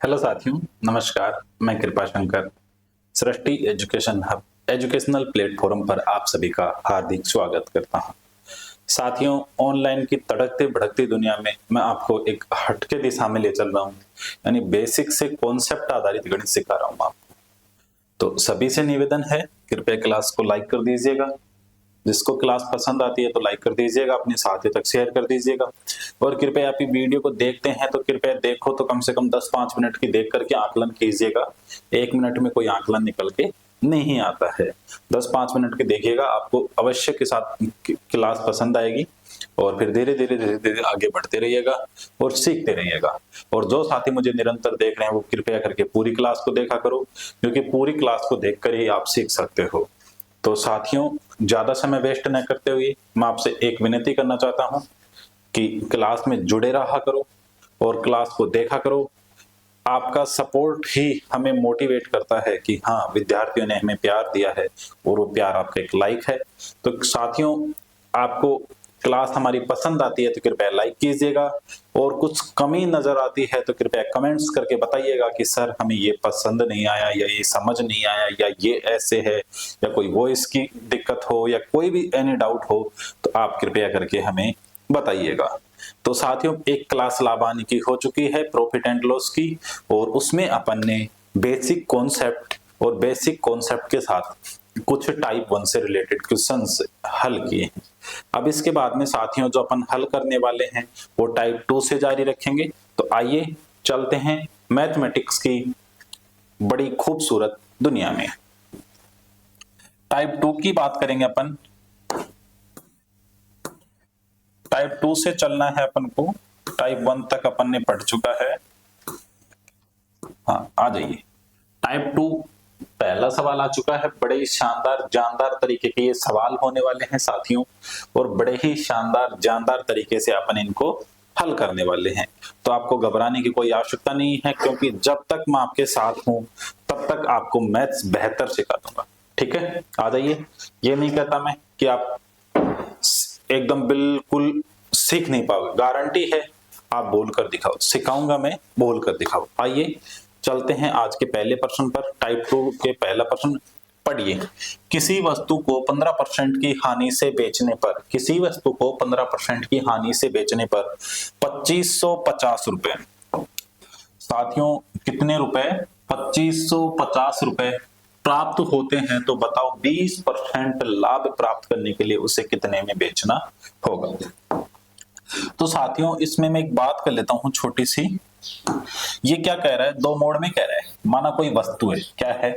Hello साथियों, नमस्कार। मैं कृपा शंकर सृष्टि एजुकेशन हब एजुकेशनल प्लेटफॉर्म पर आप सभी का हार्दिक स्वागत करता हूं। साथियों, ऑनलाइन की तड़कती भड़कती दुनिया में मैं आपको एक हटके दिशा में ले चल रहा हूं, यानी बेसिक से कॉन्सेप्ट आधारित गणित सिखा रहा हूं आपको। तो सभी से निवेदन है, कृपया क्लास को लाइक कर दीजिएगा। जिसको क्लास पसंद आती है तो लाइक कर दीजिएगा, अपने साथियों तक शेयर कर दीजिएगा। और कृपया आप ये वीडियो को देखते हैं तो कृपया देखो तो कम से कम 10-5 मिनट की देख करके आकलन कीजिएगा। 1 मिनट में कोई आकलन निकल के नहीं आता है। 10-5 मिनट के देखिएगा, आपको अवश्य के साथ क्लास पसंद आएगी और फिर धीरे धीरे आगे बढ़ते रहिएगा और सीखते रहिएगा। और जो साथी मुझे निरंतर देख रहे हैं वो कृपया करके पूरी क्लास को देखा करो, क्योंकि पूरी क्लास को देखकर ही आप सीख सकते हो। तो साथियों, ज्यादा समय वेस्ट न करते हुए मैं आपसे एक विनती करना चाहता हूं कि क्लास में जुड़े रहा करो और क्लास को देखा करो। आपका सपोर्ट ही हमें मोटिवेट करता है कि हाँ, विद्यार्थियों ने हमें प्यार दिया है और वो प्यार आपका एक लाइक है। तो साथियों, आपको क्लास हमारी पसंद आती है तो कृपया लाइक कीजिएगा, और कुछ कमी नजर आती है तो कृपया कमेंट्स करके बताइएगा कि सर हमें ये पसंद नहीं आया, या ये समझ नहीं आया, या ये ऐसे है, या कोई वॉइस की दिक्कत हो, या कोई भी एनी डाउट हो तो आप कृपया करके हमें बताइएगा। तो साथियों, एक क्लास लाभानी की हो चुकी है प्रॉफिट एंड लॉस की, और उसमें अपन ने बेसिक कॉन्सेप्ट और बेसिक कॉन्सेप्ट के साथ कुछ टाइप 1 से रिलेटेड क्वेश्चंस हल किए हैं। अब इसके बाद में साथियों जो अपन हल करने वाले हैं वो टाइप 2 से जारी रखेंगे। तो आइए चलते हैं मैथमेटिक्स की बड़ी खूबसूरत दुनिया में। टाइप 2 की बात करेंगे अपन। टाइप 2 से चलना है अपन को, टाइप 1 तक अपन ने पढ़ चुका है। हाँ, आ जाइए। टाइप 2 पहला सवाल आ चुका है। बड़े ही शानदार जानदार तरीके के ये सवाल होने वाले हैं साथियों, और बड़े ही शानदार जानदार तरीके से अपन इनको हल करने वाले हैं। तो आपको घबराने की कोई आवश्यकता नहीं है, क्योंकि जब तक मैं आपके साथ हूं तब तक आपको मैथ्स बेहतर सिखा दूंगा। ठीक है, आ जाइए। ये नहीं कहता मैं कि आप एकदम बिल्कुल सीख नहीं पाओगे, गारंटी है आप बोल कर दिखाओ, सिखाऊंगा मैं, बोल कर दिखाओ। आइए चलते हैं आज के पहले प्रश्न पर। टाइप 2 के पहला प्रश्न पढ़िए। किसी वस्तु को 15% की हानि से बेचने पर, किसी वस्तु को 15% की हानि से बेचने पर 2550 रुपए, साथियों कितने रुपए? 2550 रुपए प्राप्त होते हैं। तो बताओ 20% लाभ प्राप्त करने के लिए उसे कितने में बेचना होगा? तो साथियों इसमें मैं एक बात कर लेता हूं छोटी सी। ये क्या कह रहा है? दो मोड में कह रहा है। माना कोई वस्तु है, क्या है?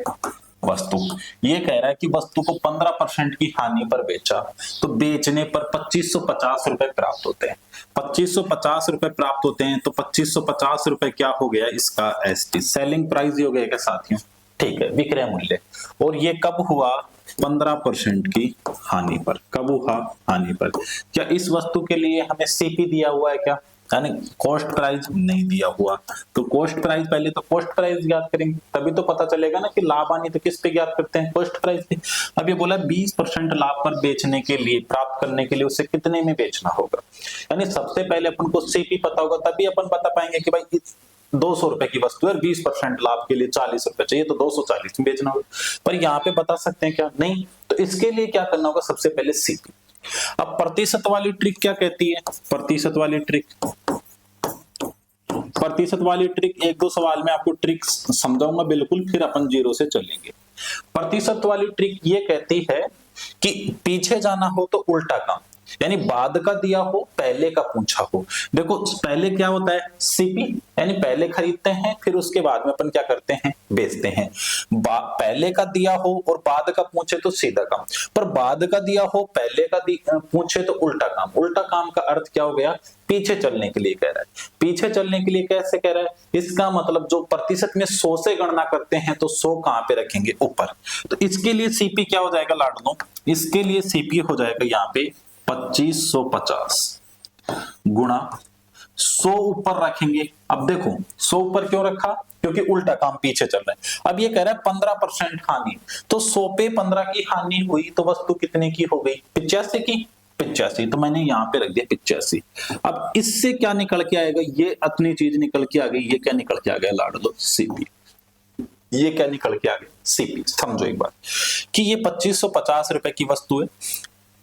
वस्तु। ये कह रहा है कि वस्तु को 15% की हानि पर बेचा तो बेचने पर 2550 रुपए प्राप्त होते हैं। 2550 रुपए प्राप्त होते हैं, तो 2550 रुपए क्या हो गया इसका? एसटी सेलिंग प्राइस ही हो गया क्या साथियों? ठीक है, विक्रय मूल्य। और ये कब हुआ? 15% की हानि पर। कब हुआ? हानि पर। क्या इस वस्तु के लिए हमें सीपी दिया हुआ है क्या? यानी कॉस्ट प्राइस नहीं दिया हुआ। तो कॉस्ट प्राइस, पहले तो कॉस्ट प्राइस ज्ञात करेंगे, तभी तो पता चलेगा ना कि लाभ हानि तो किस पे ज्ञात करते हैं? कॉस्ट प्राइस पे। अब ये बोला 20% लाभ पर बेचने के लिए, प्राप्त करने के लिए उसे कितने में बेचना होगा। यानी सबसे पहले अपन को सीपी पता होगा, तभी अपन बता पाएंगे कि भाई 200 रुपए की वस्तु है, 20% लाभ के लिए 40 रुपए चाहिए, तो 240 में बेचना होगा। पर यहाँ पे बता सकते हैं क्या? नहीं। तो इसके लिए क्या करना होगा? सबसे पहले सीपी। अब प्रतिशत वाली ट्रिक क्या कहती है? प्रतिशत वाली ट्रिक एक दो सवाल में आपको ट्रिक समझाऊंगा बिल्कुल, फिर अपन जीरो से चलेंगे। प्रतिशत वाली ट्रिक ये कहती है कि पीछे जाना हो तो उल्टा काम, यानी बाद का दिया हो, पहले का पूछा हो। देखो पहले क्या होता है? सीपी, यानी पहले खरीदते हैं, फिर उसके बाद में अपन क्या करते हैं? बेचते हैं। पहले का दिया हो और बाद का पूछे तो सीधा काम, पर बाद का दिया हो पहले का पूछे तो उल्टा काम। उल्टा काम का अर्थ क्या हो गया? पीछे चलने के लिए कह रहा है। पीछे चलने के लिए कैसे कह रहा है? इसका मतलब जो प्रतिशत में 100 से गणना करते हैं तो 100 कहां पे रखेंगे? ऊपर। तो इसके लिए सीपी क्या हो जाएगा लाडलो? इसके लिए सीपी हो जाएगा यहाँ पे 2550 गुणा 100 ऊपर रखेंगे। अब देखो 100 ऊपर क्यों रखा? क्योंकि उल्टा काम पीछे चल रहा है। अब ये कह रहा है 15% हानि, तो 100 पे 15 की हानि हुई तो वस्तु कितने की हो गई? 85 की। 85, तो मैंने यहाँ पे रख दिया 85। अब इससे क्या निकल के आएगा, ये अपनी चीज निकल के आ गई, ये क्या निकल के आ गया लाड लो सीपी, ये क्या निकल के आ गया सीपी। समझो एक बात कि ये 2550 रुपए की वस्तु है,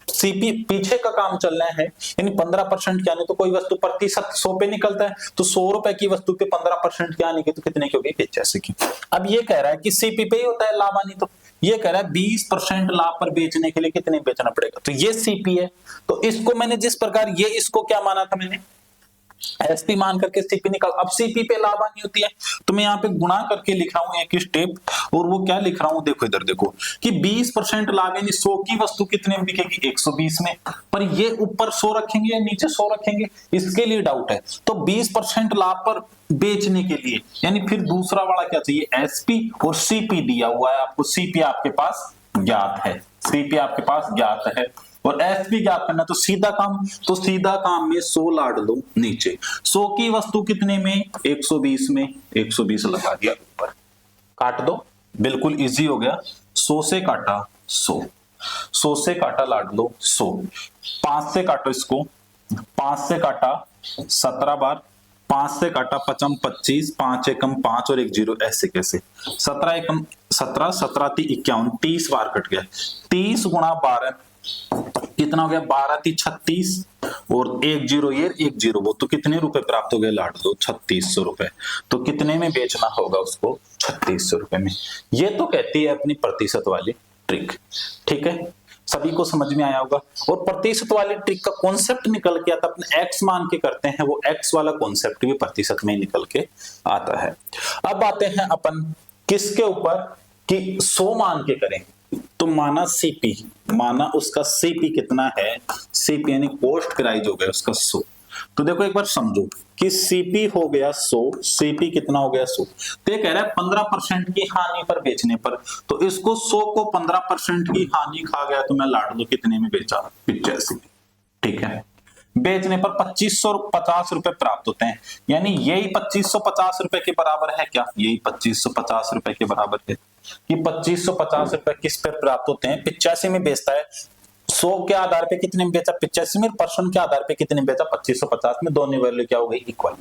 सीपी पीछे का काम चल रहा है, यानी 15% क्या नहीं तो कोई वस्तु प्रतिशत 100 पे निकलता है, तो 100 रुपए की वस्तु पे 15% क्या नहीं तो कितने की होगी 85 की। अब ये कह रहा है कि सीपी पे ही होता है लाभ हानि, तो ये कह रहा है 20% लाभ पर बेचने के लिए कितने बेचना पड़ेगा, तो ये सीपी है। तो इसको मैंने जिस प्रकार ये इसको क्या माना था मैंने एसपी मान करके सीपी निकाल, अब सीपी पे लाभ हानि होती है, तो मैं यहाँ पे गुणा करके लिख रहा हूं एक स्टेप, और वो क्या लिख रहा हूं देखो इधर देखो कि 20% लाभ यानी 100 की वस्तु कितने में बिकेगी 120 में, पर ये ऊपर 100 रखेंगे या नीचे 100 रखेंगे इसके लिए डाउट है। तो 20% लाभ पर बेचने के लिए यानी फिर दूसरा वाला क्या चाहिए एसपी, और सीपी दिया हुआ है आपको, सीपी आपके पास ज्ञात है, सीपी आपके पास ज्ञात है और एसपी ज्ञात करना, तो सीधा काम, तो सीधा काम में 100 लाड लो नीचे, 100 की वस्तु कितने में 120 में, 120 लगा दिया ऊपर, काट दो, बिल्कुल इजी हो गया। 100 से काटा 100, 100 से काटा लाड लो 100, 5 से काटो इसको, 5 से काटा 17 बार, 5 से काटा 5 25, 5 एकम 5 और 1 0, ऐसे कैसे 17 एकम 17, 17 ती 51, 30 बार कट गया, 30 गुणा 12 कितना हो गया 12 ती 36 और 1 0 ये 1 0 वो, तो कितने रुपए प्राप्त हो गए लाड दो 3600 रुपए। तो कितने में बेचना होगा उसको 3600 रुपए में। ये तो कहती है अपनी प्रतिशत वाली ट्रिक, ठीक है, सभी को समझ में आया होगा। और प्रतिशत वाली ट्रिक का कॉन्सेप्ट निकल के आता, अपने एक्स मान के करते हैं, वो एक्स वाला कॉन्सेप्ट भी प्रतिशत में निकल के आता है। अब आते हैं अपन किसके ऊपर कि 100 मान के करें, तो माना सीपी, माना उसका सीपी कितना है, सीपी यानी पोस्ट प्राइस हो गया उसका 100। तो देखो एक बार समझो कि सीपी हो गया 100, सीपी कितना हो गया 100, तो ये कह रहा है 15% की हानि पर बेचने पर, तो इसको 100 को 15% की हानि खा गया तो मैं लाड दो कितने में बेचा 85 में, ठीक है। बेचने पर 2550 रुपए प्राप्त होते हैं, यानी यही 2550 रुपए के बराबर है क्या, यही 2550 रुपए के बराबर है कि 2550 रुपए किस पे प्राप्त होते हैं 85 में बेचता है। 100 के आधार पे कितने में बेचा 85 में, परसेंट के आधार पे कितने में बेचा 2550 में, दोनों वैल्यू क्या हो गई इक्वल।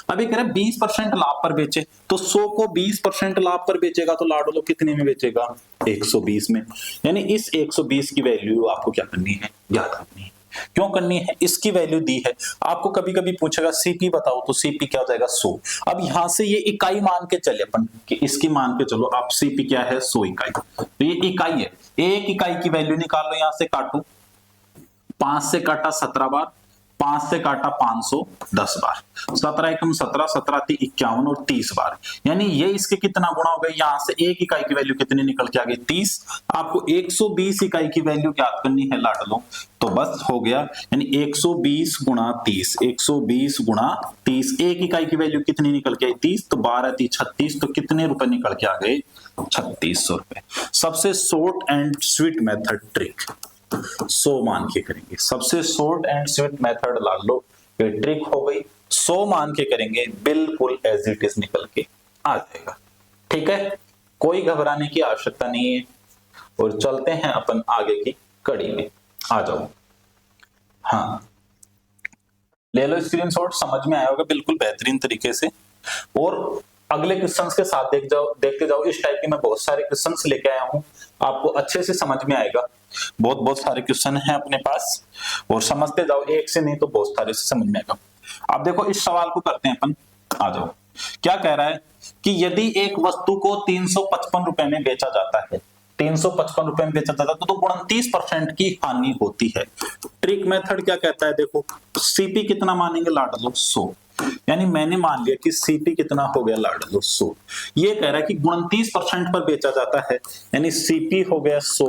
अभी कह रहे 20% लाभ पर बेचे, तो 100 को 20% लाभ पर बेचेगा तो लाडो लो कितने में बेचेगा 120 में, यानी इस 120 की वैल्यू आपको क्या करनी है याद करनी है। क्यों करनी है, इसकी वैल्यू दी है आपको, कभी कभी पूछेगा सीपी बताओ, तो सीपी क्या हो जाएगा 100। अब यहां से ये इकाई मान के चले अपन कि इसकी मान के चलो, आप सीपी क्या है 100 इकाई, तो ये इकाई है, एक इकाई की वैल्यू निकाल लो, यहां से काटो, 5 से काटा 17 बार, 5 से काटा 510 बार, 17 एकम 17, 17 ती 51 और 30 बार, यानी ये इसके कितना गुणा हो गया, यहां से एक इकाई की वैल्यू कितनी निकल के आ गई 30, आपको 120 इकाई की वैल्यू ज्ञात करनी है लाड लो, तो बस हो गया, यानी 120 गुणा 30, 120 गुणा 30, एक इकाई की वैल्यू कितनी निकल के आई 30, तो 12 ती 36, तो कितने रुपए निकल के आ गए 3600 रुपए। सबसे short and sweet method trick 100 मान के करेंगे, सबसे शॉर्ट एंड स्वीट मेथड ला लो, ये ट्रिक हो गई, 100 मान के करेंगे बिल्कुल एज इट इज निकल के आ जाएगा, ठीक है, कोई घबराने की आवश्यकता नहीं है। और चलते हैं अपन आगे की कड़ी में, आ जाओ, हाँ ले लो स्क्रीनशॉट, समझ में आया होगा बिल्कुल बेहतरीन तरीके से। और अगले क्वेश्चंस के साथ देखते जाओ, इस टाइप के मैं बहुत सारे क्वेश्चंस लेके आया हूं, आपको अच्छे से समझ में आएगा, बहुत सारे क्वेश्चन हैं अपने पास, और समझते जाओ, एक से नहीं तो बहुत सारे से समझ में आएगा। अब देखो इस सवाल को करते हैं अपन, आ जाओ, क्या कह रहा है कि यदि एक वस्तु को 355 रुपए में बेचा जाता है, 355 रुपए में बेचा जाता है तो 29% की हानि होती है। ट्रिक मेथड क्या कहता है, देखो सीपी कितना मानेंगे लाड लो 100, यानी मैंने मान लिया कि सीपी कितना हो गया लाड लो 100, ये कह रहा है कि 29% पर बेचा जाता है, यानी सीपी हो गया 100,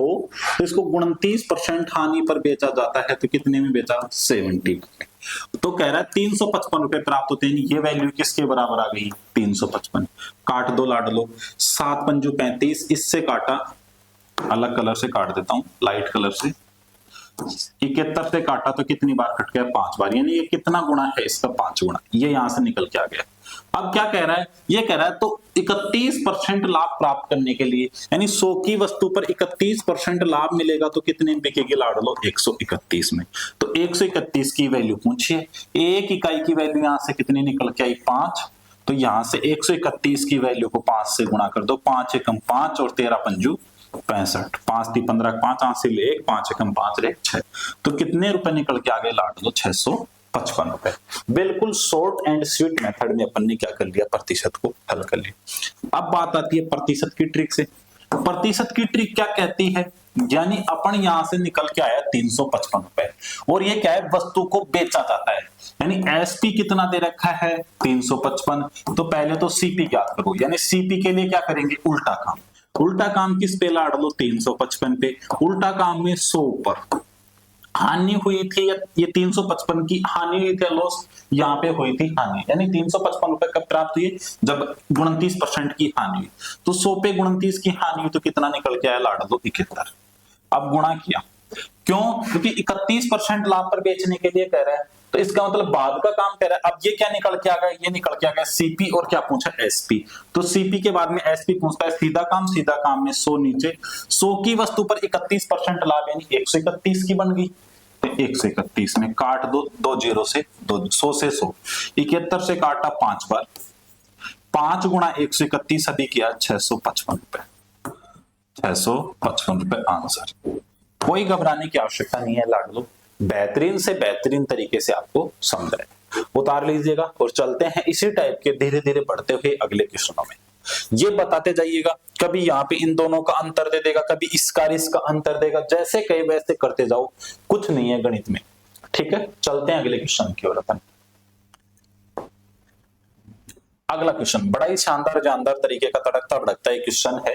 तो इसको 29% हानि पर बेचा जाता है, तो कितने में बेचा 70, तो कह रहा है 355 रुपए प्राप्त होते हैं, ये वैल्यू किसके बराबर आ गई 355, काट दो लाड लो, 7 पंजू 35, इससे काटा, अलग कलर से काट देता हूं लाइट कलर से, 71 से काटा तो कितनी बार कट गया? 5 बार, यानी ये कितना गुणा है इसका? 5 गुणा। ये यहां से निकल के आ गया। अब क्या कह रहा है? ये कह रहा है तो 31% लाभ प्राप्त करने के लिए, यानी 100 की वस्तु पर 31% लाभ मिलेगा तो कितने में बिकेगी लाड लो? 131 में। तो 131 की वैल्यू पूछिए। एक इकाई की वैल्यू यहां से कितनी निकल के आई? 5। तो यहां से 131 की वैल्यू को 5 से गुणा कर दो। 5 एकम 5 और 13 पंजू 65। 5 × 3 = 15, 5 हासिल 1, 5 एकम 5 रे 6। तो कितने रुपए निकल के आगे लाड लो? 655 रुपए। बिल्कुल शॉर्ट एंड स्वीट मेथड में अपन ने क्या कर लिया? प्रतिशत को हल कर लिया। अब बात आती है प्रतिशत की ट्रिक से। प्रतिशत की ट्रिक क्या कहती है? यानी अपन यहां से निकल के आया 355 रुपए, और ये क्या है? वस्तु को बेचा जाता है, यानी एसपी कितना दे रखा है? 355। तो पहले तो सीपी ज्ञात करो, यानी सीपी के लिए क्या करेंगे? उल्टा काम। उल्टा काम किस पे लाड लो? 355 पे। उल्टा काम में 100 पर हानि हुई थी, ये 355 की हानि हुई थी, लॉस यहाँ पे हुई थी हानि, यानी 355 रुपए कब प्राप्त हुई? जब 29% की हानि हुई। तो 100 पे 29 की हानि हुई तो कितना निकल के आया लाड लो? 71। अब गुणा किया, क्यों? क्योंकि 31% लाभ पर बेचने के लिए कह रहा है, तो इसका मतलब बाद का काम कह रहा है। अब ये क्या निकल के आ गया? ये निकल के आ गया सीपी, और क्या पूछा? एसपी। तो सीपी के बाद में एसपी पूछता है। सीधा काम में 100 नीचे, 100 की वस्तु पर 31% लाभ, यानी 131 की बन गई। तो 131 में काट दो, 2 जीरो से 2, 100 से 100, 71 से काटा 5 बार, 5 गुणा 131 अभी किया 655 रुपए। 655 रुपए आंसर। कोई घबराने की आवश्यकता नहीं है लाडलो, बेहतरीन से बेहतरीन तरीके से आपको समझाए। उतार लीजिएगा और चलते हैं इसी टाइप के धीरे धीरे बढ़ते हुए अगले क्वेश्चनों में। ये बताते जाइएगा, कभी यहाँ पे इन दोनों का अंतर दे देगा, कभी इसका और इसका अंतर देगा, जैसे कहे वैसे करते जाओ, कुछ नहीं है गणित में। ठीक है, चलते हैं अगले क्वेश्चन की ओर अपन। अगला क्वेश्चन बड़ा ही शानदार जानदार तरीके का तड़कता भड़कता एक क्वेश्चन है।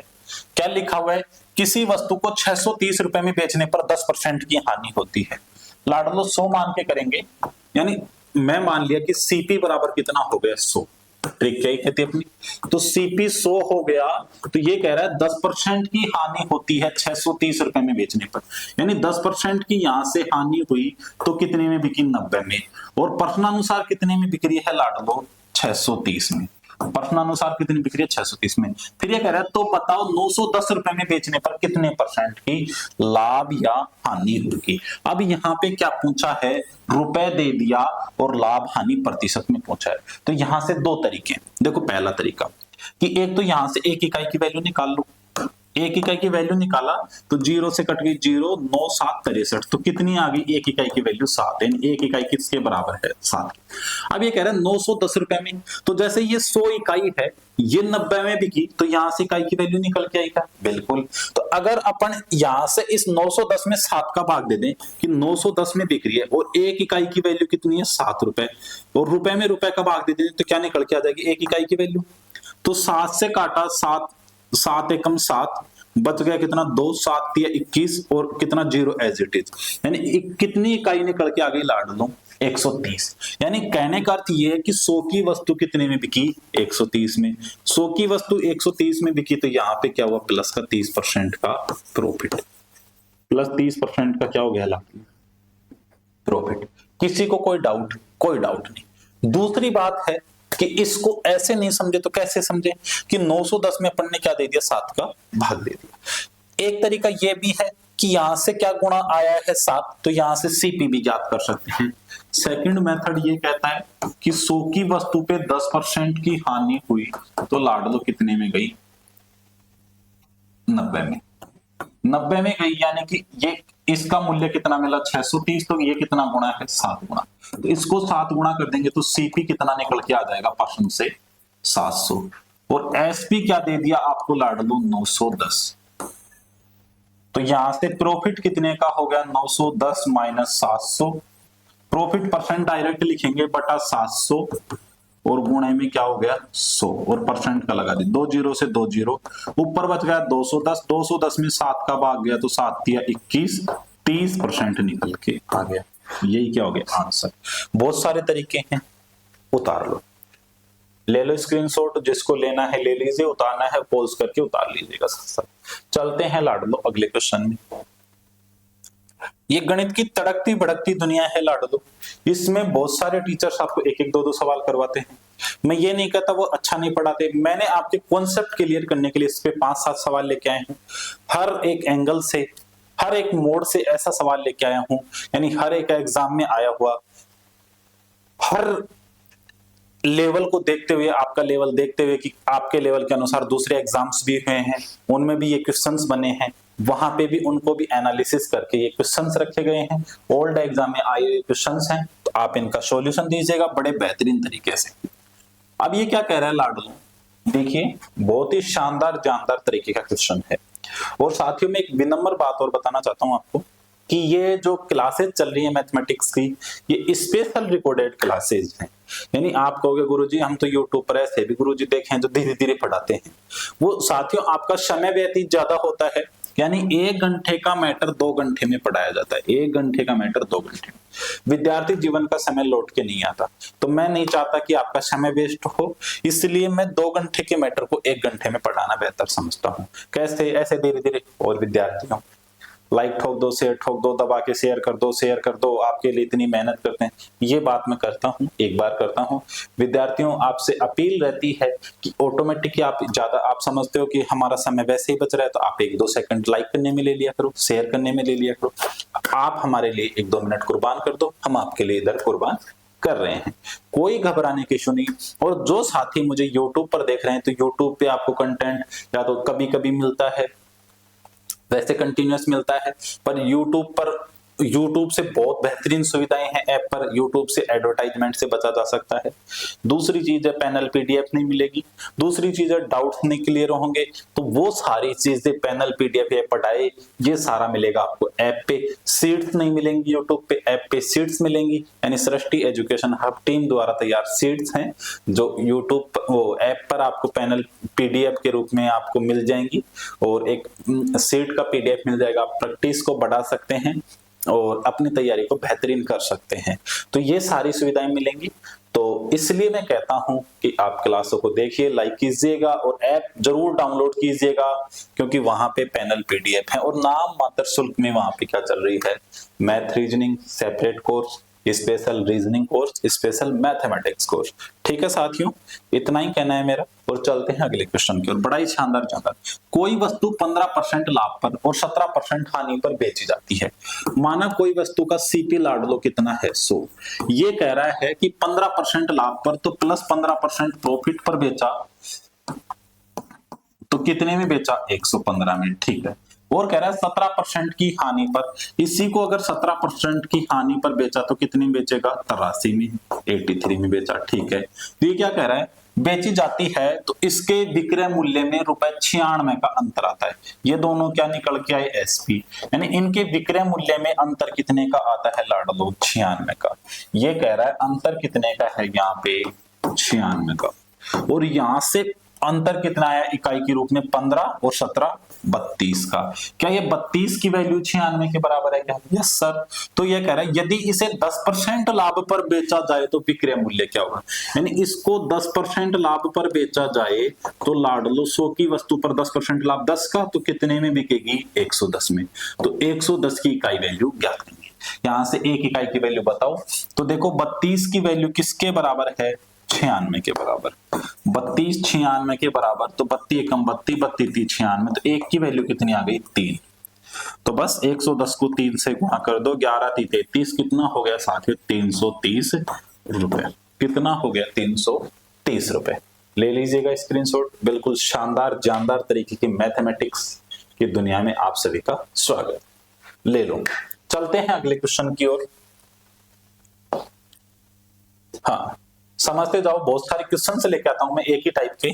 क्या लिखा हुआ है? किसी वस्तु को 630 रुपए में बेचने पर 10% की हानि होती है। लाडलो 100 मान के करेंगे, यानी मैं मान लिया कि सीपी बराबर कितना हो गया? 100। ट्रिक क्या ही कहती है अपनी? तो सीपी 100 हो गया, तो ये कह रहा है 10% की हानि होती है 630 रुपए में बेचने पर, यानी 10% की यहां से हानि हुई तो कितने में बिकी? 90 में। और प्रश्नानुसार कितने में बिक रही है लाडलो? 630 में। प्रश्नानुसार कितनी बिक रही है? 630 में। फिर ये कह रहा है तो बताओ 910 रुपए में बेचने पर कितने % की लाभ या हानि होगी। अब यहाँ पे क्या पूछा है? रुपए दे दिया और लाभ हानि प्रतिशत में पूछा है। तो यहां से दो तरीके। देखो पहला तरीका कि एक तो यहां से एक इकाई की वैल्यू निकाल लो। एक इकाई की वैल्यू निकाला तो 0 से कट गई 0, 9 7 63, तो कितनी आ गई? एक इकाई की वैल्यू 7, यानी एक इकाई किसके बराबर है? 7। अब ये कह रहा है 910 रुपए में, तो जैसे ये 100 इकाई है, ये 90 में बिकी, तो यहां से इकाई की वैल्यू निकल के आएगा। बिल्कुल। तो अगर अपन यहां से इस 910 में 7 का भाग दे दें कि 910 में बिक रही है और एक इकाई की वैल्यू कितनी है? 7 रुपए, और रुपए में रुपए का भाग दे दें तो क्या निकल के आ जाएगी? एक इकाई की वैल्यू। तो 7 से काटा 7, 7 एकम 7, बच गया कितना? 2, 7 × 21, और कितना? 0 एज इट इज, यानी कितनी इकाई निकल के आ गई लाडलो? 130। यानी कहने का अर्थ ये है कि 100 की वस्तु कितने में बिकी? 130 में। 100 की वस्तु 130 में बिकी, तो यहाँ पे क्या हुआ? प्लस का 30% का प्रॉफिट। प्लस 30% का क्या हो गया लाडलो? प्रॉफिट। किसी को कोई डाउट? कोई डाउट नहीं। दूसरी बात है कि इसको ऐसे नहीं समझे तो कैसे समझे कि 910 में अपन ने क्या दे दिया? 7 का भाग दे दिया। एक तरीका यह भी है कि यहां से क्या गुणा आया है? 7, तो यहां से सीपी भी ज्ञात कर सकते हैं। सेकंड मेथड ये कहता है कि 100 की वस्तु पे 10% की हानि हुई तो लाडलो कितने में गई? 90 में। 90 में गई, यानी कि ये इसका मूल्य कितना मिला? 630, तो ये कितना गुणा है? 7 गुणा। तो इसको 7 गुणा कर देंगे तो सीपी कितना निकल के आ जाएगा? % से 700। और एसपी क्या दे दिया आपको लाडलो? 910। तो यहां से प्रॉफिट कितने का हो गया? 910 माइनस 700। प्रॉफिट % डायरेक्ट लिखेंगे बटा 700, और गुणे में क्या हो गया? 100, और % का लगा दी, 2 0 से 2 0, ऊपर बच गया 210। 210 में 7 का भाग गया तो 7 × 21, 30% निकल के आ गया। यही क्या हो गया? आंसर। बहुत सारे तरीके हैं, उतार लो, ले लो स्क्रीनशॉट, जिसको लेना है ले लीजिए, उतारना है पॉज करके उतार लीजिएगा साथ साथ। चलते हैं लाडलो अगले क्वेश्चन में। ये गणित की तड़कती भड़कती दुनिया है लाडलो। इसमें बहुत सारे टीचर्स आपको एक एक दो दो सवाल करवाते हैं। मैं ये नहीं कहता वो अच्छा नहीं पढ़ाते, मैंने आपके कॉन्सेप्ट क्लियर करने के लिए इस पे 5-7 सवाल लेके आए हूँ। हर एक एंगल से, हर एक मोड से ऐसा सवाल लेके आया हूँ, यानी हर एक एग्जाम में आया हुआ, हर लेवल को देखते हुए, आपका लेवल देखते हुए कि आपके लेवल के अनुसार दूसरे एग्जाम्स भी हुए हैं, उनमें भी ये क्वेश्चंस बने हैं, वहां पे भी उनको भी एनालिसिस करके ये क्वेश्चंस रखे गए हैं। ओल्ड एग्जाम में आए हुए क्वेश्चंस हैं, तो आप इनका सॉल्यूशन दीजिएगा बड़े बेहतरीन तरीके से। अब ये क्या कह रहा है लाडलो, देखिए बहुत ही शानदार जानदार तरीके का क्वेश्चन है। और साथियों में एक विनम्र बात और बताना चाहता हूं आपको कि ये जो क्लासेस चल रही है मैथमेटिक्स की, ये स्पेशल रिकॉर्डेड क्लासेस हैं। यानी आप कहोगे गुरुजी हम तो यूट्यूब पर ऐसे भी गुरुजी देखें जो धीरे धीरे पढ़ाते हैं, वो साथियों आपका समय व्यतीत ज्यादा होता है। यानी 1 घंटे का मैटर 2 घंटे में पढ़ाया जाता है, 1 घंटे का मैटर 2 घंटे में। विद्यार्थी जीवन का समय लौट के नहीं आता, तो मैं नहीं चाहता कि आपका समय वेस्ट हो, इसलिए मैं 2 घंटे के मैटर को 1 घंटे में पढ़ाना बेहतर समझता हूँ। कैसे? ऐसे धीरे धीरे। और विद्यार्थियों लाइक ठोक दो, शेयर ठोक दो, दबा के शेयर कर दो, आपके लिए इतनी मेहनत करते हैं, ये बात मैं करता हूँ, एक बार करता हूँ। विद्यार्थियों आपसे अपील रहती है कि ऑटोमेटिकली आप ज्यादा, आप समझते हो कि हमारा समय वैसे ही बच रहा है, तो आप 1-2 सेकंड लाइक करने में ले लिया करो, शेयर करने में ले लिया करो। आप हमारे लिए 1-2 मिनट कुर्बान कर दो, हम आपके लिए इधर कुर्बान कर रहे हैं, कोई घबराने की इशू नहीं। और जो साथी मुझे YouTube पर देख रहे हैं, तो YouTube पे आपको कंटेंट या तो कभी कभी मिलता है, वैसे कंटिन्यूअस मिलता है, पर YouTube से बहुत बेहतरीन सुविधाएं हैं ऐप पर। YouTube से एडवर्टाइजमेंट से बचा जा सकता है। दूसरी चीज है पैनल PDF नहीं मिलेगी। दूसरी चीज है डाउट्स नहीं क्लियर होंगे, तो वो सारी चीजें पैनल PDF या पढ़ाए, ये सारा मिलेगा आपको ऐप पे। सीट्स नहीं मिलेंगी YouTube पे, ऐप पे सीट्स मिलेंगी। यानी सृष्टि एजुकेशन हब टीम द्वारा तैयार सीट्स हैं जो YouTube वो ऐप पर आपको पैनल PDF के रूप में आपको मिल जाएंगी, और एक सीट का PDF मिल जाएगा। आप प्रैक्टिस को बढ़ा सकते हैं और अपनी तैयारी को बेहतरीन कर सकते हैं, तो ये सारी सुविधाएं मिलेंगी। तो इसलिए मैं कहता हूं कि आप क्लासों को देखिए, लाइक कीजिएगा और ऐप जरूर डाउनलोड कीजिएगा, क्योंकि वहां पे पैनल PDF है और नाम मात्र शुल्क में वहां पे क्या चल रही है, math reasoning separate course, special reasoning course, special mathematics course. ठीक है साथियों, इतना ही कहना है मेरा, और चलते हैं अगले क्वेश्चन की ओर। बड़ा ही शानदार जानदार, कोई वस्तु 15% लाभ पर और 17% हानि पर बेची जाती है, माना कोई वस्तु का CP लाडलो कितना है 100। ये कह रहा है कि 15% लाभ पर तो प्लस 15% प्रॉफिट पर बेचा, तो कितने में बेचा, 115 में। ठीक है। और कह रहा है 17% की हानि पर, इसी को अगर 17% की हानि पर बेचा तो कितनी बेचेगा, 83 में, 83 में बेचा। ठीक है। तो ये क्या कह रहा है, बेची जाती है तो इसके विक्रय मूल्य में ₹96 का अंतर आता है। ये दोनों क्या निकल के आए, SP, यानी इनके विक्रय मूल्य में अंतर कितने का आता है लाडलो, 96 का। ये कह रहा है अंतर कितने का है यहाँ पे, 96 का। और यहां से अंतर कितना आया इकाई के रूप में, 15 और 17 32 का। क्या ये 32 की वैल्यू 96 के बराबर है क्या? Yes sir. तो ये कह रहा है यदि इसे 10% लाभ पर बेचा जाए तो विक्रय मूल्य क्या होगा, यानी इसको 10% लाभ पर बेचा जाए तो लाडलो 100 की वस्तु पर 10% लाभ 10 का, तो कितने में बिकेगी, 110 में। तो 110 की इकाई वैल्यू ज्ञात करेंगे। यहां से एक इकाई की वैल्यू बताओ, तो देखो 32 की वैल्यू किसके बराबर है, 96 के बराबर। 32 96 के बराबर, तो 32 एकम 32, 32 तीन 96, तो एक की वैल्यू कितनी आ गई, 3। तो बस 110 को 3 से गुणा कर दो, 11 3 33, कितना हो गया साथियों, 330 रुपए। कितना हो गया, 330 रुपए। ले लीजिएगा स्क्रीनशॉट। बिल्कुल शानदार जानदार तरीके की मैथमेटिक्स की दुनिया में आप सभी का स्वागत। ले लो, चलते हैं अगले क्वेश्चन की ओर। हाँ, समझते जाओ, बहुत सारे क्वेश्चन से लेके आता हूं मैं एक ही टाइप के।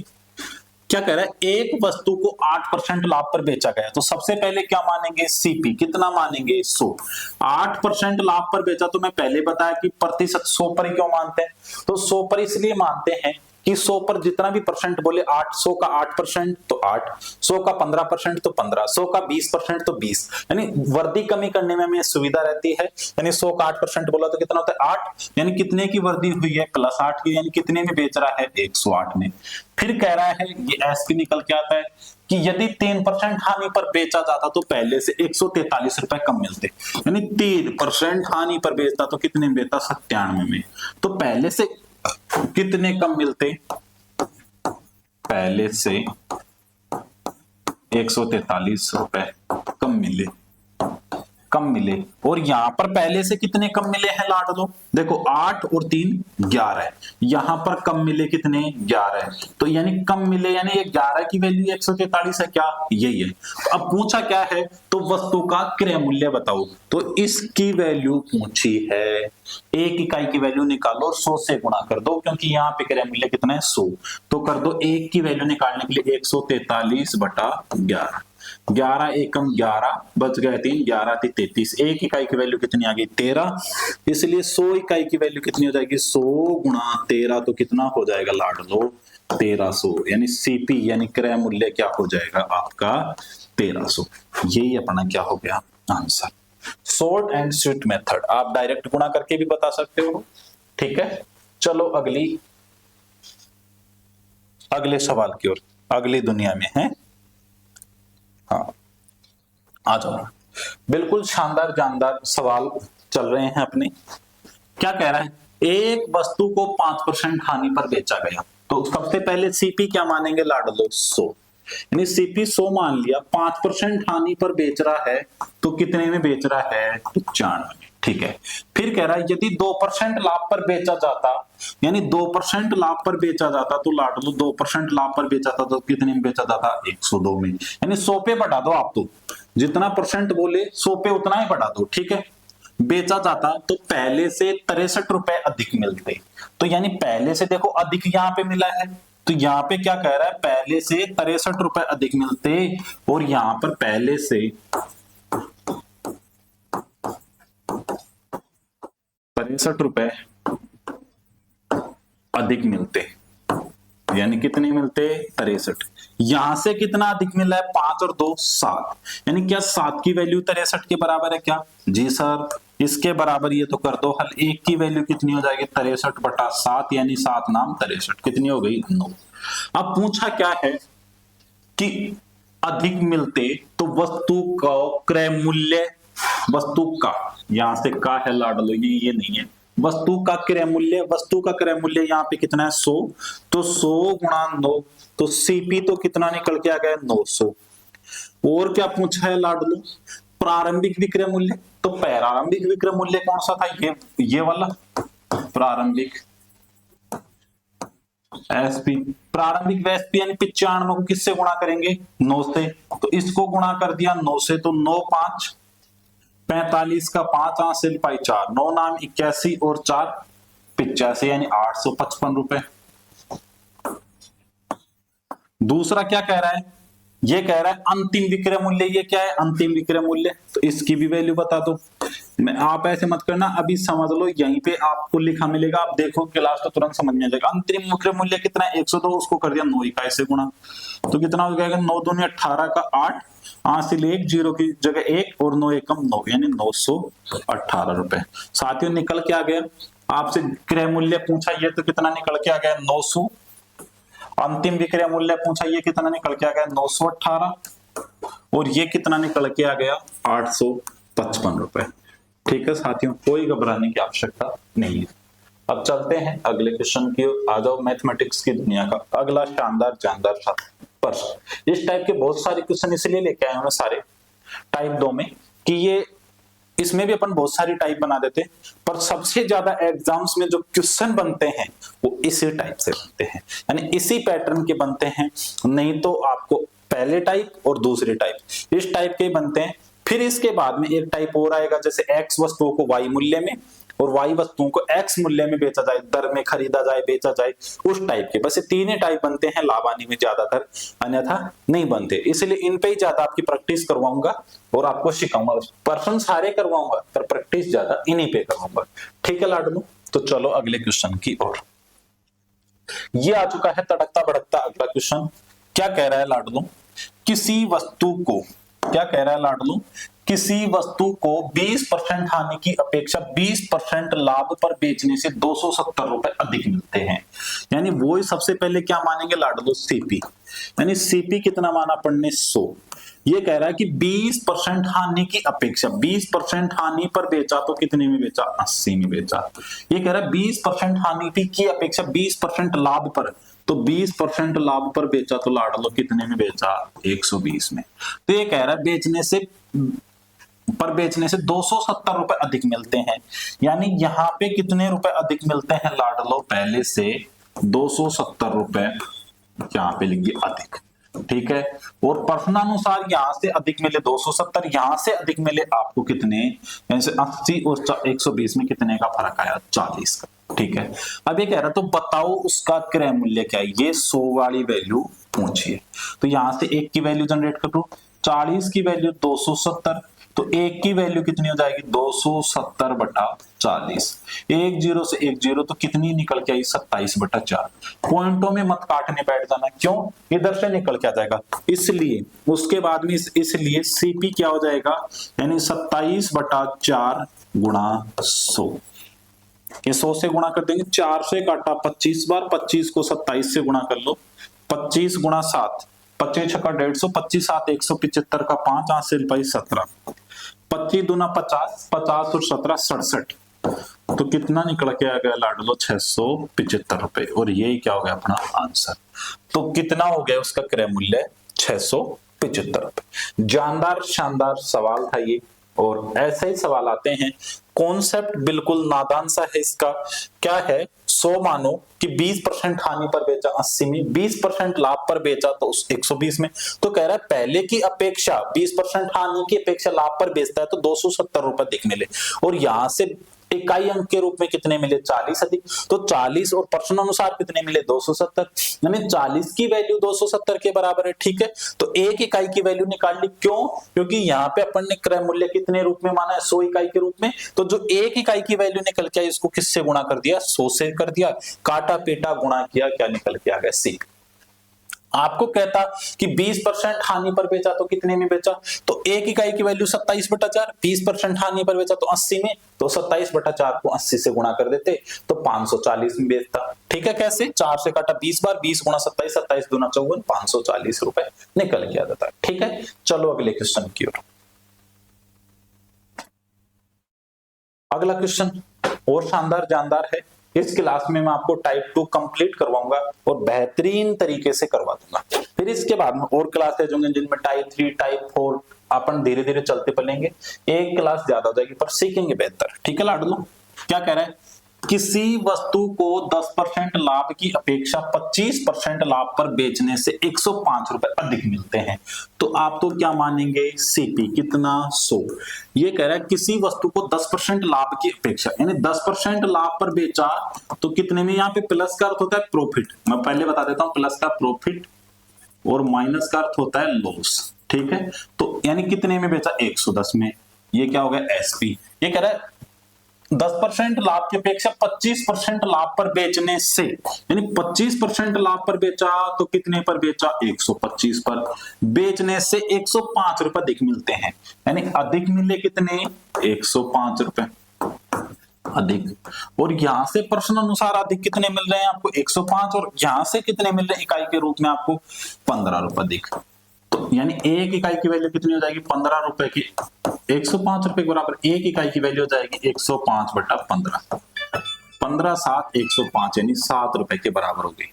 क्या कह रहा है, एक वस्तु को 8% लाभ पर बेचा गया, तो सबसे पहले क्या मानेंगे, CP कितना मानेंगे, 100। 8% लाभ पर बेचा, तो मैं पहले बताया कि प्रतिशत 100 पर ही क्यों मानते हैं, तो 100 पर इसलिए मानते हैं कि 100 पर जितना भी परसेंट बोले, 800 का 8% तो 8, 100 का 15% तो 15, 100 का 20% तो 20, यानी वर्दी कमी करने में हमें सुविधा रहती है। यानी 100 का 8% बोला तो कितना होता है, 8, यानी कितने की वर्दी हुई है, +8 की, यानी कितने में बेच रहा है, 108 में। फिर कह रहा है ये SP निकल के आता है कि यदि 3% हानि पर बेचा जाता तो पहले से 143 रुपए कम मिलते, यानी 3% हानि पर बेचता तो कितने में बेचता, 97 में। तो पहले से कितने कम मिलते, पहले से 143 रुपए कम मिले और यहां पर पहले से कितने कम मिले हैं लाडलो, देखो 8 और 3 11, यहां पर कम मिले कितने, 11, तो यानी कम मिले, यानी ये 11 की वैल्यू 143 है, क्या यही है। अब पूछा क्या है, तो वस्तु का क्रय मूल्य बताओ, तो इसकी वैल्यू पूछी है, एक इकाई की वैल्यू निकालो 100 से गुणा कर दो, क्योंकि यहाँ पे क्रय मूल्य कितना है 100, तो कर दो एक की वैल्यू निकालने के लिए 143 बटा 11, 11 एकम 11 बच गए 3, 11 थी 33, एक इकाई की वैल्यू कितनी आ गई 13, इसलिए 100 इकाई की वैल्यू कितनी हो जाएगी 100 गुणा 13, तो कितना हो जाएगा लाडलो 1300, यानी सीपी यानी क्रय मूल्य क्या हो जाएगा आपका 1300। यही अपना क्या हो गया answer. Short and sweet method, आप डायरेक्ट गुणा करके भी बता सकते हो, ठीक है। चलो अगले सवाल की ओर, अगली दुनिया में है, हाँ आ जाओ। बिल्कुल शानदार जानदार सवाल चल रहे हैं अपने। क्या कह रहा है, एक वस्तु को 5% हानि पर बेचा गया, तो सबसे पहले सीपी क्या मानेंगे लाडलो 100, यानी सीपी 100 मान लिया, 5% हानि पर बेच रहा है तो कितने में बेच रहा है 95, ठीक है। फिर कह रहा है यदि 2% लाभ पर बेचा जाता, यानी 2% लाभ पर बेचा जाता, तो लाडलो 2% लाभ पर बेचा था तो कितने में बेचा जाता 102 में, यानी 100 पे बढ़ा दो आप, तो जितना परसेंट बोले 100 पे उतना ही बढ़ा दो, ठीक है। बेचा जाता तो पहले से 63 रुपए अधिक मिलते, तो यानी पहले से देखो अधिक यहां पे मिला है, तो यहां पे क्या कह रहा है पहले से 63 रुपए अधिक मिलते, और यहां पर पहले से 63 रुपए अधिक मिलते, यानी कितने मिलते 63, यहां से कितना अधिक मिला है 5 और 2 7, यानी क्या 7 की वैल्यू 63 के बराबर है क्या, जी सर, इसके बराबर ये तो कर दो हल, एक की वैल्यू कितनी हो जाएगी 63 बटा 7, यानी 7 नाम 63, कितनी हो गई 9। अब पूछा क्या है कि अधिक मिलते, तो वस्तु का क्रय मूल्य, वस्तु का, यहां से का है लाडलो, ये नहीं है, वस्तु का क्रय मूल्य यहाँ पे कितना है 100, तो 100 गुणा 9, तो सीपी तो कितना निकल के आ गया 900। और क्या पूछा है लाडलो, प्रारंभिक विक्रय मूल्य, तो प्रारंभिक विक्रय मूल्य कौन सा था, ये वाला प्रारंभिक एसपी, प्रारंभिक एसपी यानी 95 को किससे गुणा करेंगे 9 से, तो इसको गुणा कर दिया 9 से, तो 9 5 45 का 5 हासिल पाई 4, 9 नाम 81 और 4 85, यानी 855 रुपए। दूसरा क्या कह रहा है, ये कह रहा है अंतिम विक्रय मूल्य, ये क्या है अंतिम विक्रय मूल्य, तो इसकी भी वैल्यू बता दो। मैं आप ऐसे मत करना, अभी समझ लो, यहीं पे आपको लिखा मिलेगा, आप देखो क्लास तो तुरंत समझ में आ जाएगा। अंतिम विक्रय मूल्य कितना है 102, उसको कर दिया 9 इकाई से गुणा, तो कितना हो जाएगा 9 दूनी 18 का 8, हासिल 1 0 की जगह 1 और 9 एकम 9, यानी 918 रुपए। साथियों निकल के आ गया, आपसे क्रय मूल्य पूछा ये तो कितना निकल के आ गया 900, अंतिम विक्रय मूल्य पूछा ये कितना निकल के आ गया 918, और ये कितना निकल के आ गया 855 रुपए। ठीक है साथियों, कोई घबराने की आवश्यकता नहीं है। अब चलते हैं अगले क्वेश्चन की ओर, आ जाओ। मैथमेटिक्स की दुनिया का अगला शानदार जानदार प्रश्न। इस टाइप के बहुत सारे क्वेश्चन इसलिए लेके आए हैं सारे टाइप 2 में कि ये इसमें भी अपन बहुत सारी टाइप बना देते, पर सबसे ज्यादा एग्जाम्स में जो क्वेश्चन बनते हैं वो इसी टाइप से बनते हैं, यानी इसी पैटर्न के बनते हैं, नहीं तो आपको पहले टाइप और दूसरे टाइप इस टाइप के बनते हैं। फिर इसके बाद में एक टाइप और आएगा, जैसे एक्स वस्तुओं को वाई मूल्य में और वाई वस्तुओं को एक्स मूल्य में बेचा जाए, दर में खरीदा जाए बेचा जाए, उस टाइप के। बस ये तीन ही टाइप बनते हैं लाभानी में ज्यादातर, अन्यथा नहीं बनते। इसलिए इन पे ही ज्यादा आपकी प्रैक्टिस करवाऊंगा और आपको सिखाऊंगा। प्रश्न सारे करवाऊंगा पर प्रैक्टिस ज्यादा इन्हीं पे करवाऊंगा। ठीक है लाडलू, तो चलो अगले क्वेश्चन की ओर। ये आ चुका है तड़कता भड़कता अगला क्वेश्चन। क्या कह रहा है लाडलू, किसी वस्तु को, क्या कह रहा है लाडलू, किसी वस्तु को 20% हानि की अपेक्षा 20% लाभ पर बेचने से 270 रुपए अधिक मिलते हैं। यानी वो ही सबसे पहले क्या मानेंगे लाडलो, सीपी। यानी सीपी कितना माना अपन ने, 100। ये कह रहा है कि 20% हानि की अपेक्षा, 20% हानि पर बेचा तो कितने में बेचा, 80 में बेचा। ये कह रहा है 20% हानि की अपेक्षा 20% लाभ पर, तो 20% लाभ पर बेचा तो लाडलो कितने में बेचा, 120 में। तो ये कह रहा है बेचने से 270 रुपए अधिक मिलते हैं। यानी यहां पे कितने रुपए अधिक मिलते हैं लाडलो, पहले से 270 रुपए यहां पे लिखिए अधिक, ठीक है। और प्रश्नानुसार यहां से अधिक मिले 270, यहां से अधिक मिले आपको कितने, यानी 80 और 120 में कितने का फर्क आया, 40 का, ठीक है। अब ये कह रहा तो बताओ उसका क्रय मूल्य क्या है, ये 100 वाली वैल्यू पूछिए। तो यहां से एक की वैल्यू जनरेट कर दो, 40 की वैल्यू 270, तो एक की वैल्यू कितनी हो जाएगी, 270 बटा 40। एक जीरो से एक जीरो, तो कितनी निकल के आई, 27 बटा 4। पॉइंटों में मत काटने बैठ जाना, क्यों, इधर से निकल के आ जाएगा, इसलिए उसके बाद में इसलिए सीपी क्या हो जाएगा, यानी 27 बटा 4 गुणा 100। ये 100 से गुणा कर देंगे, 4 से काटा 25 बार, 25 को 27 से गुणा कर लो, 25 गुणा 7, 25 छक्का 150, 25 7 175 का 5, 8 से 17, 25 दूना 50, 50 और 17 67, तो कितना निकल के आ गया लाडलो, 675 रुपए। और यही क्या हो गया अपना आंसर। तो कितना हो गया उसका क्रय मूल्य, 675 रुपए। जानदार शानदार सवाल था ये, और ऐसे ही सवाल आते हैं। कॉन्सेप्ट बिल्कुल नादान सा है इसका, क्या है, 100 मानो कि 20% हानि पर बेचा 80 में, 20% लाभ पर बेचा तो 120 में। तो कह रहा है पहले की अपेक्षा 20% हानि की अपेक्षा लाभ पर बेचता है तो 270 रुपए अधिक मिले, और यहां से इकाई अंक के रूप में कितने मिले, 40 अधिक, तो 40 और प्रश्न अनुसार कितने मिले, 270, यानी 40 की वैल्यू 270 के बराबर है, ठीक है। तो एक इकाई की वैल्यू निकाल ली, क्यों, क्योंकि यहाँ पे अपन ने क्रय मूल्य कितने रूप में माना है, 100 इकाई के रूप में। तो जो एक इकाई की वैल्यू निकल के आई, इसको किससे गुणा कर दिया, 100 से कर दिया, काटा पीटा गुणा किया, क्या निकल के आ गया, सी। आपको कहता कि 20% हानि पर बेचा तो कितने में बेचा, तो एक इकाई की वैल्यू 27 बटा 4, 20% हानि पर बेचा तो 80 में, तो 27 बटा 4 को 80 से गुणा कर देते तो 540 में बेचता, ठीक है। कैसे, 4 से काटा 20 बार, 20 गुणा 27, 27 दूना 54, 540 रुपए निकल के आ जाता है, ठीक है। चलो अगले क्वेश्चन की ओर। अगला क्वेश्चन और शानदार जानदार है। इस क्लास में मैं आपको टाइप 2 कंप्लीट करवाऊंगा और बेहतरीन तरीके से करवा दूंगा। फिर इसके बाद में और क्लासेज होंगे जिनमें टाइप 3 टाइप 4 अपन धीरे धीरे चलते पलेंगे, एक क्लास ज्यादा हो जाएगी पर सीखेंगे बेहतर, ठीक है लाडलो। क्या कह रहा है, किसी वस्तु को 10% लाभ की अपेक्षा 25% लाभ पर बेचने से 105 रुपए अधिक मिलते हैं, तो आप तो क्या मानेंगे, सीपी कितना, 100। ये कह रहा है किसी वस्तु को 10% लाभ की अपेक्षा, यानी 10% लाभ पर बेचा तो कितने में, यहाँ पे प्लस का अर्थ होता है प्रॉफिट, मैं पहले बता देता हूं, प्लस का प्रॉफिट और माइनस का अर्थ होता है लॉस, ठीक है। तो यानी कितने में बेचा, 110 में, ये क्या हो गया, एसपी। ये कह रहा है 10% लाभ की अपेक्षा 25% लाभ पर बेचने से, यानी 25% लाभ पर बेचा तो कितने पर बेचा, 125 पर, बेचने से 105 रुपए अधिक मिलते हैं, यानी अधिक मिले कितने, 105 रुपए अधिक। और यहां से प्रश्न अनुसार अधिक कितने मिल रहे हैं आपको, 105, और यहां से कितने मिल रहे हैं इकाई के रूप में आपको, 15 रुपए अधिक। तो यानी एक इकाई की वैल्यू कितनी हो जाएगी, 15 रुपए की, 105 रुपए के बराबर एक इकाई की वैल्यू हो जाएगी 105 बटा 15, 15 7 105, यानी 7 रुपए के बराबर हो गई,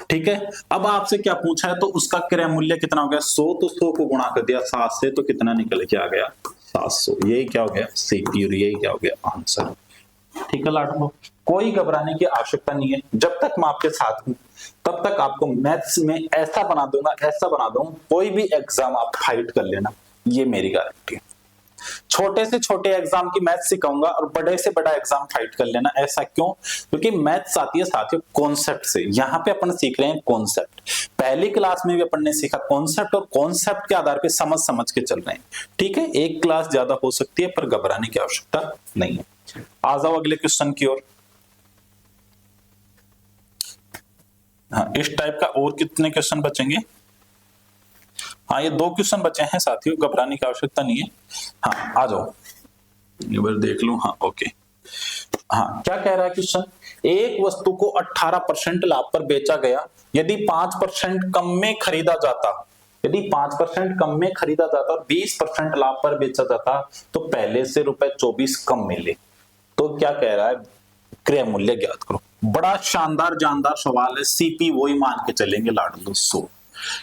ठीक है। अब आपसे क्या पूछा है, तो उसका क्रय मूल्य कितना हो गया, 100, तो 100 को गुणा कर दिया 7 से, तो कितना निकल के आ गया, 700। यही क्या हो गया, सीपी, और यही क्या हो गया आंसर, ठीक है लाडलो। कोई घबराने की आवश्यकता नहीं है, जब तक मैं आपके साथ हूं तब तक आपको मैथ्स में ऐसा बना दूंगा, ऐसा बना दूंगा, कोई भी एग्जाम आप फाइट कर लेना, ये मेरी गारंटी है। छोटे से छोटे एग्जाम की मैथ्स सिखाऊंगा और बड़े से बड़ा एग्जाम फाइट कर लेना। ऐसा क्यों, क्योंकि मैथ्स आती है साथियों कॉन्सेप्ट से, यहाँ पे अपन सीख रहे हैं कॉन्सेप्ट। पहली क्लास में भी अपन ने सीखा कॉन्सेप्ट, और कॉन्सेप्ट के आधार पे समझ समझ के चल रहे हैं, ठीक है। एक क्लास ज्यादा हो सकती है पर घबराने की आवश्यकता नहीं है। आ जाओ अगले क्वेश्चन की ओर। हाँ, इस टाइप का और कितने क्वेश्चन बचेंगे, हाँ, ये 2 क्वेश्चन बचे हैं साथियों, घबराने की आवश्यकता नहीं है। हाँ, आ जाओ, एक बार देख लूं। हाँ, ओके। हाँ, क्या कह रहा है क्वेश्चन? एक वस्तु को 18% लाभ पर बेचा गया यदि 5% कम में खरीदा जाता, यदि 5% कम में खरीदा जाता और 20% लाभ पर बेचा जाता तो पहले से ₹24 कम मिले। तो क्या कह रहा है? क्रय मूल्य ज्ञात करो। बड़ा शानदार जानदार सवाल है, सीपी वही मान के चलेंगे लाडलो 100।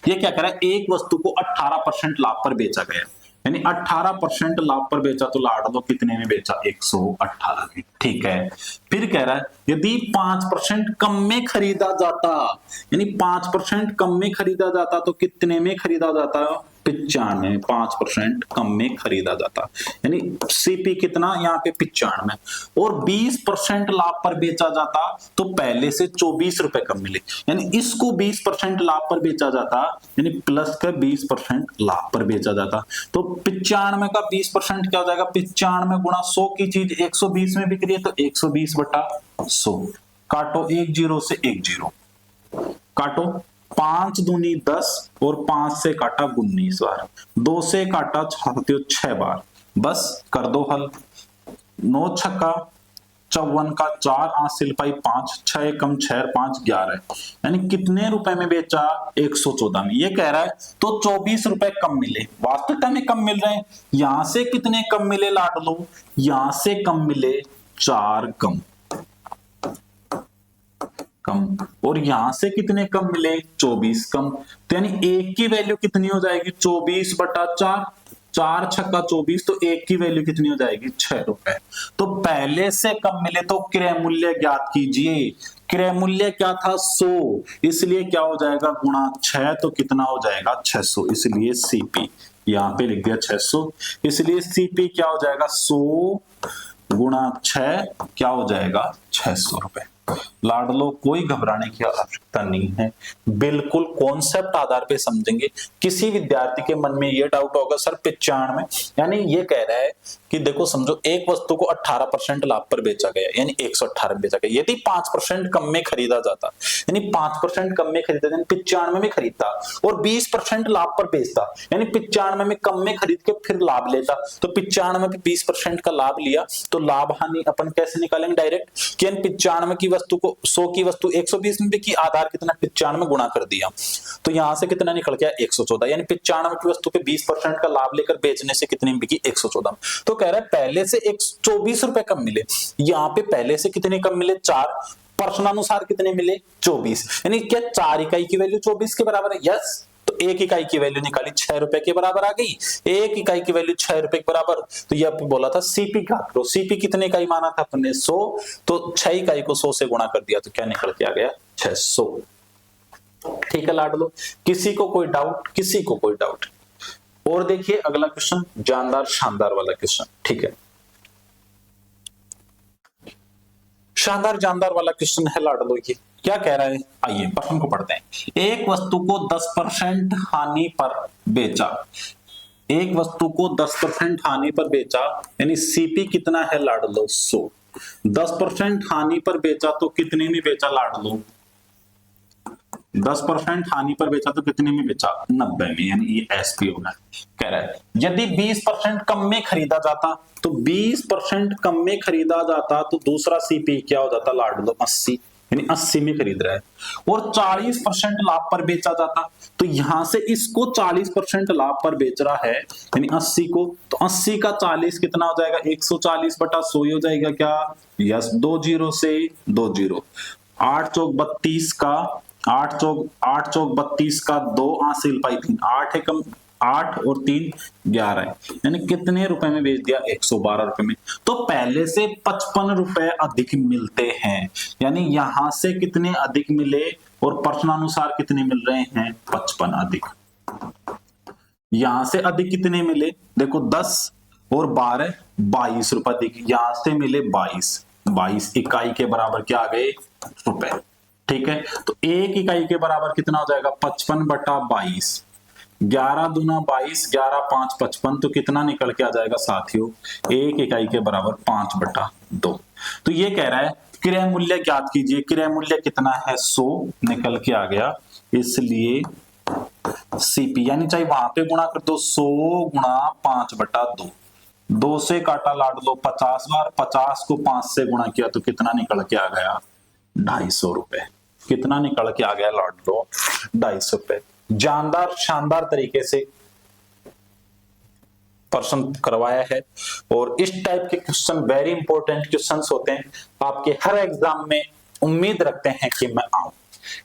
ये क्या कह रहा है? एक वस्तु को 18% लाभ पर बेचा गया, यानी 18% लाभ पर बेचा तो लाडलो कितने में बेचा? 118 में। ठीक है, फिर कह रहा है यदि 5% कम में खरीदा जाता, यानी 5% कम में खरीदा जाता तो कितने में खरीदा जाता? 95। 5% कम में खरीदा जाता, यानी सीपी कितना यहाँ पे? 95। और 20% लाभ पर बेचा जाता तो पहले से 24 रुपए कम मिले, यानी इसको 20% लाभ पर बेचा जाता, यानी प्लस का 20% लाभ पर बेचा जाता तो 95 का 20% क्या हो जाएगा? 95 गुणा 100 की चीज 120 में बिक रही है तो 120 बटा 100। काटो, 1 0 से 1 0 काटो, 5 दूनी 10 और 5 से काटा 19 बार, 2 से काटा 6 बार, बस कर दो हल। 9 छक्का 54 का 4 हासिल पाई 5, 6 कम 6 5 11, यानी कितने रुपए में बेचा? 114 में। ये कह रहा है तो 24 रुपए कम मिले, वास्तविकता में कम मिल रहे हैं। यहां से कितने कम मिले लाडलो? यहां से कम मिले 4 कम, और यहां से कितने कम मिले? 24 कम। तो यानी एक की वैल्यू कितनी हो जाएगी? 24 बटा 4, 4 छक्का 24, तो एक की वैल्यू कितनी हो जाएगी? 6 रुपए। तो पहले से कम मिले तो क्रय मूल्य ज्ञात कीजिए। क्रय मूल्य क्या था? 100, इसलिए क्या हो जाएगा? गुणा 6, तो कितना हो जाएगा? 600, इसलिए सीपी यहाँ पे लिख दिया 600, इसलिए सीपी क्या हो जाएगा? 100 गुणा 6 क्या हो जाएगा? 600 रुपए। लाडलो कोई घबराने की आवश्यकता नहीं है, बिल्कुल कॉन्सेप्ट आधार पे समझेंगे। किसी विद्यार्थी के मन में ये डाउट होगा सर 95, यानी ये कह रहा है कि देखो समझो, एक वस्तु को 18% लाभ पर बेचा गया, यानी 118 बेचा गया, यदि 5% कम में खरीदा जाता, यानी 5% कम में खरीदा, यानी 95 में खरीदता और 20% लाभ पर बेचता, यानी 95 में कम में खरीद के फिर लाभ लेता, तो 95 में 20% का लाभ लिया तो लाभ हानि अपन कैसे निकालेंगे? डायरेक्ट कि 95 की वस्तु को 100 की वस्तु 120 में बिकी, आधार कितना? 95 गुणा कर दिया, तो यहां से कितना निकल गया? 114, यानी 95 की वस्तु पे 20% का लाभ लेकर बेचने से कितनी बिकी? 114। तो कह रहा है पहले से 124 रुपए कम मिले, यहाँ पे पहले से कितने कम मिले? 4, प्रश्नानुसार कितने मिले? 24, यानी क्या 4 इकाई की वैल्यू 24 के बराबर है? यस। तो 1 इकाई की वैल्यू निकाली 6 रुपए के बराबर आ गई, 1 इकाई की वैल्यू 6 रुपए के बराबर, तो ये बोला था सीपी का करो। सीपी कितने इकाई माना था अपने? 100, तो 6 इकाई को 100 से गुणा कर दिया तो क्या निकल के आ गया? 600। ठीक है लाडलो, किसी को कोई डाउट? किसी को कोई डाउट? और देखिए अगला क्वेश्चन, जानदार शानदार वाला क्वेश्चन। ठीक है, शानदार जानदार वाला क्वेश्चन है लाडलो। ये क्या कह रहा है? आइए प्रश्न को पढ़ते हैं। एक वस्तु को 10% हानि पर बेचा, एक वस्तु को 10% हानि पर बेचा, यानी सीपी कितना है लाडलो? 100। 10% हानि पर बेचा तो कितने में बेचा लाडलो? 10% हानि पर बेचा तो कितने में बेचा? 90 में, यानी ये एसपी होगा। कह रहा है यदि 20% कम में खरीदा जाता, तो 20% कम में खरीदा जाता तो दूसरा सीपी क्या हो जाता लाडलो? 80, यानी 80 में खरीद रहा है, और 40% लाभ पर बेचा जाता, तो यहां से इसको 40% लाभ पर बेच रहा है, यानी 80 को, तो 80 का 40 कितना हो जाएगा? 140 बटा 100 हो जाएगा क्या? यस, 2 0 से 2 0, 8 चौक 32 का 8 चौक 32 का 2 हासिल पाई 3, 8 एकम 8 और 3 11, यानी कितने रुपए में बेच दिया? 112 रुपए में। तो पहले से 55 रुपए अधिक मिलते हैं, यानी यहां से कितने अधिक मिले और प्रश्नानुसार कितने मिल रहे हैं? 55 अधिक। यहां से अधिक कितने मिले? देखो 10 और 12 22 रुपए अधिक, यहां से मिले 22 इकाई के बराबर क्या आ गए? रुपए। ठीक है, तो 1 इकाई के बराबर कितना हो जाएगा? 55 बटा 22, 11 दूना 22, 11 5 55, तो कितना निकल के आ जाएगा साथियों? 1 इकाई के बराबर 5 बटा 2। तो ये कह रहा है क्रय मूल्य ज्ञात कीजिए। क्रय मूल्य कितना है? 100 निकल के आ गया, इसलिए सीपी, यानी चाहे वहां पे गुणा कर दो 100 गुणा 5/2, 2 से काटा लाड लो 50 बार, 50 को 5 से गुणा किया तो कितना निकल के आ गया 250 रुपए। कितना निकल के आ गया लाड लो 250 रुपए। जानदार शानदार तरीके से प्रश्न करवाया है और इस टाइप के क्वेश्चन वेरी इंपॉर्टेंट क्वेश्चंस होते हैं आपके हर एग्जाम में। उम्मीद रखते हैं कि मैं आऊं।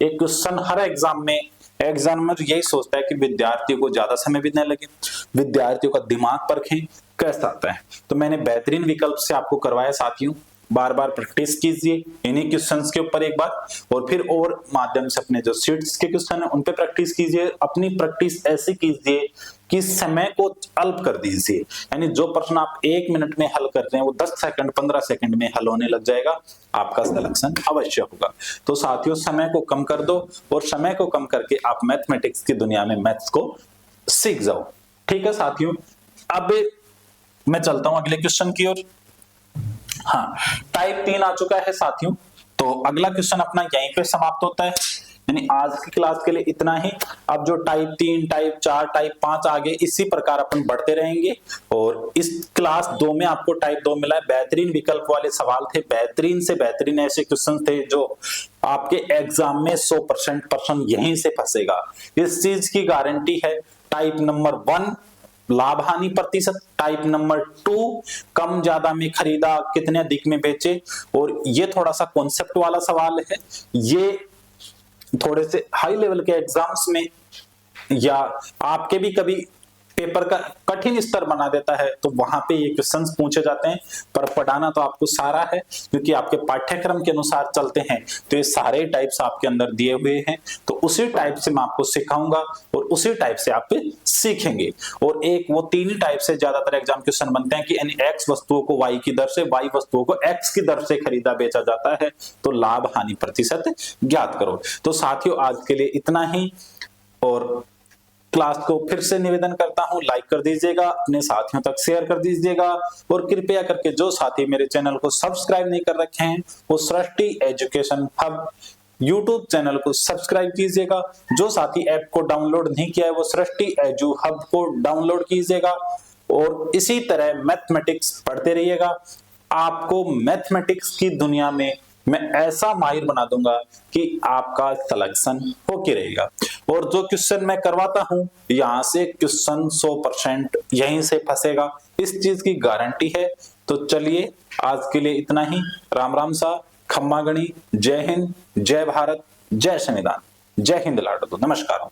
एक क्वेश्चन हर एग्जाम में एग्जामिनर यही सोचता है कि विद्यार्थियों को ज्यादा समय भी न लगे, विद्यार्थियों का दिमाग परखें कैसा आता है। तो मैंने बेहतरीन विकल्प से आपको करवाया साथियों। बार बार प्रैक्टिस कीजिए इन्हीं क्वेश्चंस के ऊपर एक बार, और फिर और माध्यम से अपने जो शीट्स के क्वेश्चन है उन पे प्रैक्टिस कीजिए। अपनी प्रैक्टिस ऐसी कीजिए कि समय को अल्प कर दीजिए, यानी जो प्रश्न आप 1 मिनट में हल कर रहे हैं वो 10 सेकंड 15 सेकंड में हल होने लग जाएगा, आपका सिलेक्शन अवश्य होगा। तो साथियों समय को कम कर दो और समय को कम करके आप मैथमेटिक्स की दुनिया में मैथ्स को सीख जाओ। ठीक है साथियों, अब मैं चलता हूं अगले क्वेश्चन की ओर। हाँ, टाइप 3 आ चुका है साथियों, तो अगला क्वेश्चन अपना यहीं पे समाप्त होता है। यानी आज की क्लास के लिए इतना ही। अब जो टाइप 3, टाइप 4, टाइप 5 आगे इसी प्रकार अपन बढ़ते रहेंगे। और इस क्लास 2 में आपको टाइप 2 मिला है। बेहतरीन विकल्प वाले सवाल थे, बेहतरीन से बेहतरीन ऐसे क्वेश्चन थे जो आपके एग्जाम में 100% प्रश्न यहीं से फंसेगा, इस चीज की गारंटी है। टाइप नंबर 1 लाभ हानि प्रतिशत, टाइप नंबर 2 कम ज्यादा में खरीदा कितने अधिक में बेचे। और ये थोड़ा सा कॉन्सेप्ट वाला सवाल है, ये थोड़े से हाई लेवल के एग्जाम्स में या आपके भी कभी पेपर का कठिन स्तर बना देता है, तो वहां पे ये क्वेश्चंस पूछे जाते हैं। पर पढ़ाना तो आपको सारा है, क्योंकि आपके पाठ्यक्रम के अनुसार चलते हैं, तो ये सारे टाइप्स आपके अंदर दिए हुए हैं। तो उसी टाइप से मैं आपको सिखाऊंगा और उसी टाइप से आप सीखेंगे। और एक वो 3 ही टाइप से ज्यादातर एग्जाम क्वेश्चन बनते हैं कि एक्स वस्तुओं को वाई की दर से, वाई वस्तुओं को एक्स की दर से खरीदा बेचा जाता है, तो लाभ हानि प्रतिशत ज्ञात करो। तो साथियों आज के लिए इतना ही, और क्लास को फिर से निवेदन करता हूं लाइक कर दीजिएगा, अपने साथियों तक शेयर कर दीजिएगा, और कृपया करके जो साथी मेरे चैनल को सब्सक्राइब नहीं कर रखे हैं वो सृष्टि एजुकेशन हब यूट्यूब चैनल को सब्सक्राइब कीजिएगा। जो साथी ऐप को डाउनलोड नहीं किया है वो सृष्टि एजू हब को डाउनलोड कीजिएगा, और इसी तरह मैथमेटिक्स पढ़ते रहिएगा। आपको मैथमेटिक्स की दुनिया में मैं ऐसा माहिर बना दूंगा कि आपका सिलेक्शन होके रहेगा। और जो क्वेश्चन मैं करवाता हूं यहां से क्वेश्चन 100% यहीं से फंसेगा, इस चीज की गारंटी है। तो चलिए आज के लिए इतना ही। राम राम सा, खम्मा गणी, जय हिंद, जय भारत, जय संविधान, जय हिंद लाडो, नमस्कार।